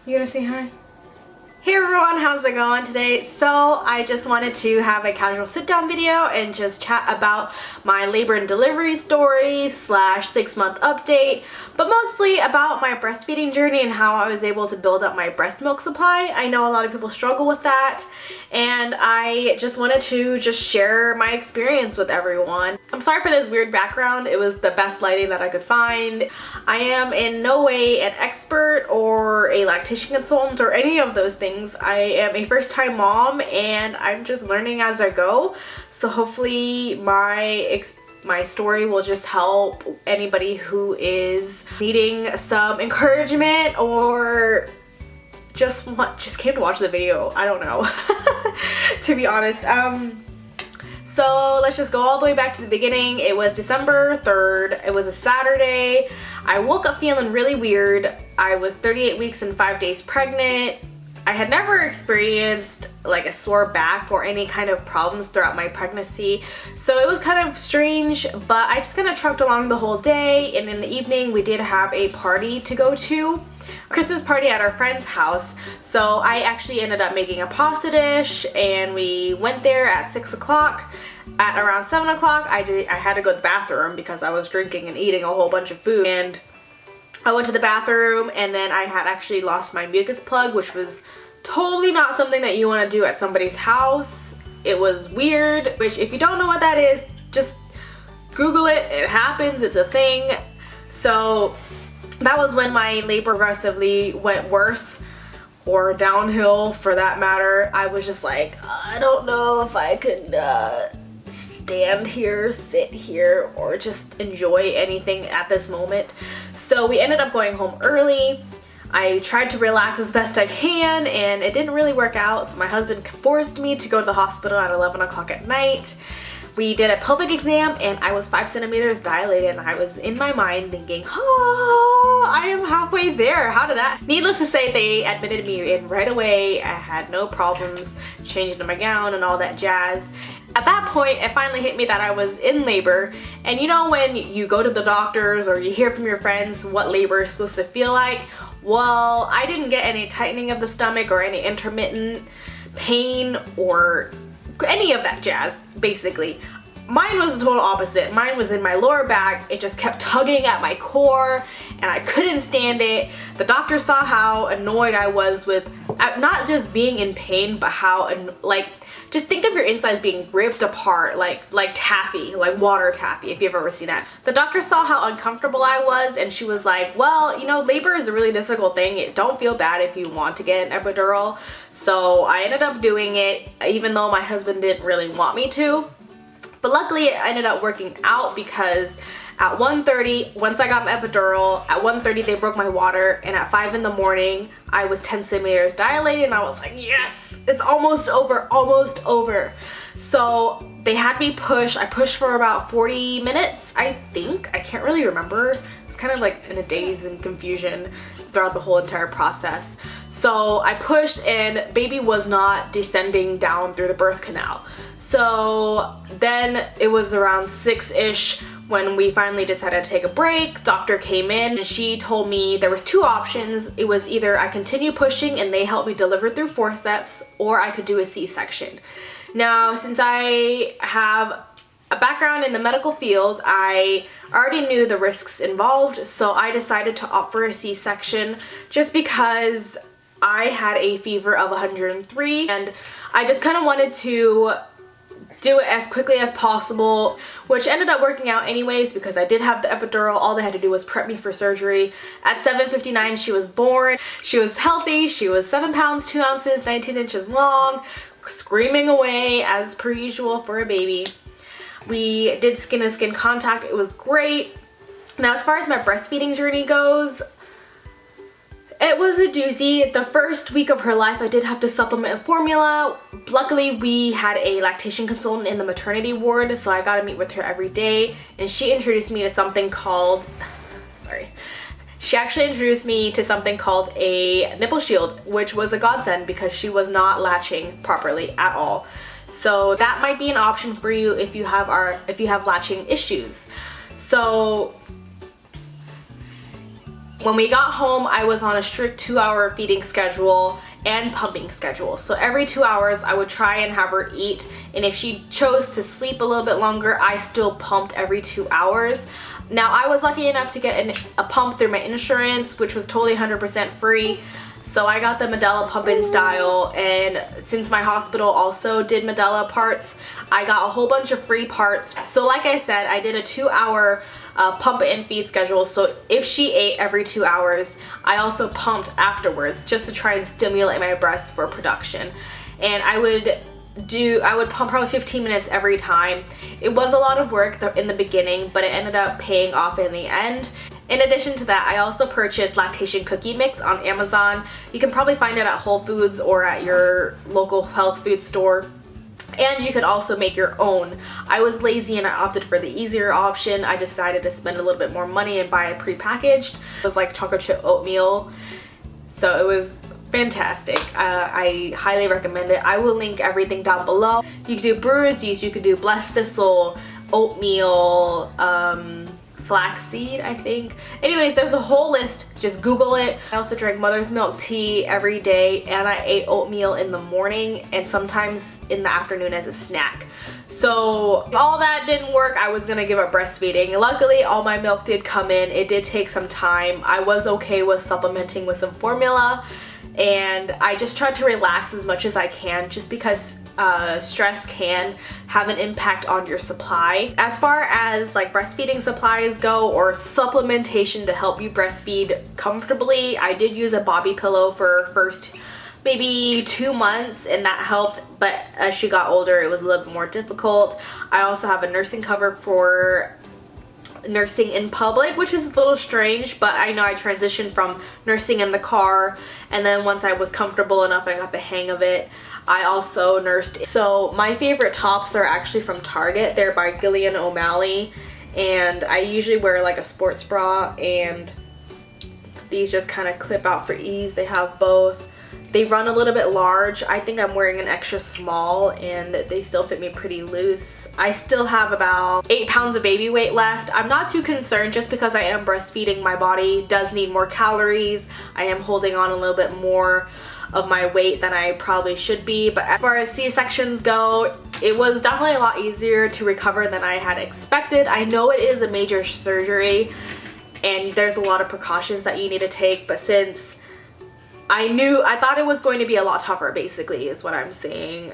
You gonna say hi? Hey everyone, how's it going today? So I just wanted to have a casual sit down video and just chat about my labor and delivery story / 6-month update, but mostly about my breastfeeding journey and how I was able to build up my breast milk supply. I know a lot of people struggle with that, and I just wanted to share my experience with everyone. I'm sorry for this weird background. It was the best lighting that I could find. I am in no way an expert or a lactation consultant or any of those things. I am a first-time mom and I'm just learning as I go. So hopefully my story will just help anybody who is needing some encouragement or just came to watch the video. I don't know, to be honest. So let's just go all the way back to the beginning. It was December 3rd. It was a Saturday. I woke up feeling really weird. I was 38 weeks and 5 days pregnant. I had never experienced like a sore back or any kind of problems throughout my pregnancy. So it was kind of strange, but I just kind of trucked along the whole day. And in the evening, we did have a party to go to. Christmas party at our friend's house. So I actually ended up making a pasta dish and we went there at 6 o'clock. At around 7 o'clock, I had to go to the bathroom because I was drinking and eating a whole bunch of food. And I went to the bathroom and then I had actually lost my mucus plug, which was totally not something that you want to do at somebody's house. It was weird, which if you don't know what that is, just Google it. It happens, it's a thing. So that was when my labor progressively went worse, or downhill for that matter. I was just like, I don't know if I could stand here, sit here, or just enjoy anything at this moment. So we ended up going home early. I tried to relax as best I can and it didn't really work out, so my husband forced me to go to the hospital at 11 o'clock at night. We did a pelvic exam and I was 5 centimeters dilated, and I was in my mind thinking, oh, I am halfway there. How did that? Needless to say, they admitted me in right away. I had no problems changing to my gown and all that jazz. At that point, it finally hit me that I was in labor. And you know when you go to the doctors or you hear from your friends what labor is supposed to feel like? Well, I didn't get any tightening of the stomach or any intermittent pain or any of that jazz, basically. Mine was the total opposite. Mine was in my lower back. It just kept tugging at my core and I couldn't stand it. The doctor saw how annoyed I was with not just being in pain, but how, like, just think of your insides being ripped apart like taffy, like water taffy, if you've ever seen that. The doctor saw how uncomfortable I was and she was like, well, you know, labor is a really difficult thing. Don't feel bad if you want to get an epidural. So I ended up doing it, even though my husband didn't really want me to. But luckily it ended up working out because at 1:30, once I got my epidural, at 1:30 they broke my water, and at 5 in the morning I was 10 centimeters dilated, and I was like, yes, it's almost over, almost over. So they had me push. I pushed for about 40 minutes, I think. I can't really remember. It's kind of like in a daze and confusion throughout the whole entire process. So I pushed and baby was not descending down through the birth canal. So then it was around 6-ish when we finally decided to take a break. Doctor came in and she told me there was 2 options. It was either I continue pushing and they helped me deliver through forceps, or I could do a C-section. Now, since I have a background in the medical field, I already knew the risks involved, so I decided to opt for a C-section just because I had a fever of 103 and I just kind of wanted to do it as quickly as possible, which ended up working out anyways because I did have the epidural. All they had to do was prep me for surgery. At 7:59 she was born. She was healthy. She was 7 pounds 2 ounces, 19 inches long, screaming away as per usual for a baby. We did skin to skin contact. It was great. Now, as far as my breastfeeding journey goes, it was a doozy. The first week of her life, I did have to supplement formula. Luckily, we had a lactation consultant in the maternity ward, so I got to meet with her every day. And she introduced me to something called, she actually introduced me to something called a nipple shield, which was a godsend because she was not latching properly at all. So that might be an option for you if you have latching issues. So When we got home, I was on a strict 2-hour feeding schedule and pumping schedule. So every 2 hours I would try and have her eat, and if she chose to sleep a little bit longer, I still pumped every 2 hours. Now I was lucky enough to get a pump through my insurance, which was totally 100% free. So I got the Medela pump-in style, and since my hospital also did Medela parts, I got a whole bunch of free parts. So like I said, I did a 2-hour pump and feed schedule. So if she ate every 2 hours, I also pumped afterwards just to try and stimulate my breast for production. And I would pump probably 15 minutes every time. It was a lot of work in the beginning, but it ended up paying off in the end. In addition to that, I also purchased lactation cookie mix on Amazon. You can probably find it at Whole Foods or at your local health food store. And you could also make your own. I was lazy and I opted for the easier option. I decided to spend a little bit more money and buy it prepackaged. It was like chocolate chip oatmeal. So it was fantastic. I highly recommend it. I will link everything down below. You could do brewer's yeast, you could do blessed thistle, oatmeal, flaxseed, I think. Anyways, there's a whole list. Just Google it. I also drank mother's milk tea every day, and I ate oatmeal in the morning and sometimes in the afternoon as a snack. So if all that didn't work, I was gonna give up breastfeeding. Luckily, all my milk did come in. It did take some time. I was okay with supplementing with some formula, and I just tried to relax as much as I can, just because stress can have an impact on your supply. As far as like breastfeeding supplies go, or supplementation to help you breastfeed comfortably, I did use a bobby pillow for first maybe 2 months, and that helped, but as she got older it was a little bit more difficult. I also have a nursing cover for nursing in public, which is a little strange, but I know I transitioned from nursing in the car, and then once I was comfortable enough, I got the hang of it, I also nursed. So my favorite tops are actually from Target. They're by Gillian O'Malley, and I usually wear like a sports bra, and these just kind of clip out for ease. They have both. They run a little bit large. I think I'm wearing an extra small, and they still fit me pretty loose. I still have about 8 pounds of baby weight left. I'm not too concerned just because I am breastfeeding. My body does need more calories. I am holding on a little bit more of my weight than I probably should be. But as far as C-sections go, it was definitely a lot easier to recover than I had expected. I know it is a major surgery and there's a lot of precautions that you need to take, but since I thought it was going to be a lot tougher, basically, is what I'm saying.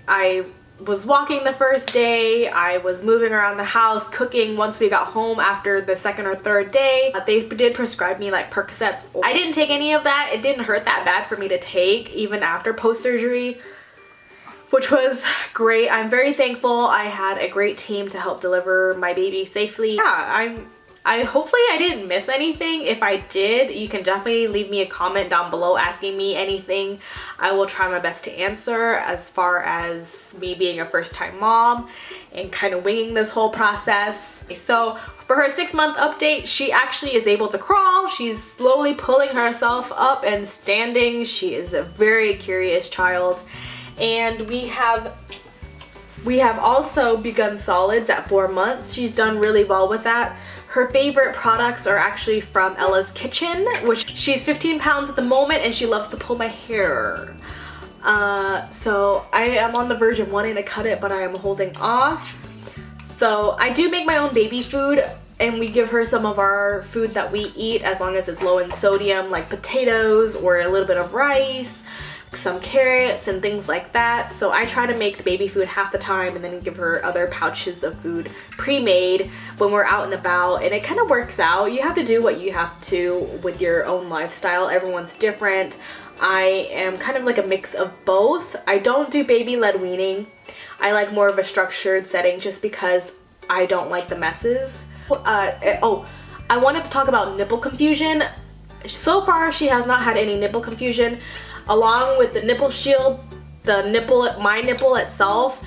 I was walking the first day, I was moving around the house, cooking once we got home after the second or third day. They did prescribe me like Percocets. I didn't take any of that. It didn't hurt that bad for me to take, even after post-surgery, which was great. I'm very thankful. I had a great team to help deliver my baby safely. Yeah, hopefully I didn't miss anything. If I did, you can definitely leave me a comment down below asking me anything. I will try my best to answer, as far as me being a first-time mom and kind of winging this whole process. So for her 6-month update, she actually is able to crawl. She's slowly pulling herself up and standing. She is a very curious child. And we have also begun solids at 4 months. She's done really well with that. Her favorite products are actually from Ella's Kitchen, which she's 15 pounds at the moment, and she loves to pull my hair. So I am on the verge of wanting to cut it, but I am holding off. So I do make my own baby food, and we give her some of our food that we eat, as long as it's low in sodium, like potatoes or a little bit of rice, some carrots and things like that. So I try to make the baby food half the time and then give her other pouches of food pre-made when we're out and about, and it kind of works out. You have to do what you have to with your own lifestyle. Everyone's different. I am kind of like a mix of both. I don't do baby-led weaning. I like more of a structured setting just because I don't like the messes. Oh, I wanted to talk about nipple confusion. So far she has not had any nipple confusion. Along with the nipple shield, my nipple itself,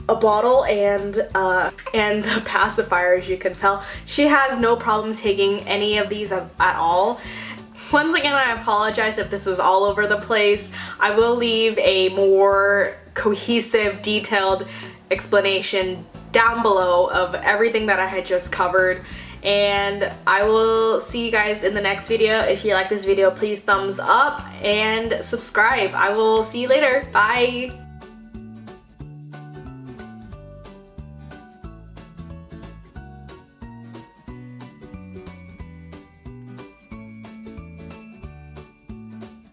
a bottle, and the pacifier, as you can tell, she has no problem taking any of these at all. Once again, I apologize if this was all over the place. I will leave a more cohesive, detailed explanation down below of everything that I had just covered. and I will see you guys in the next video. If you like this video, please thumbs up and subscribe. I will see you later. Bye!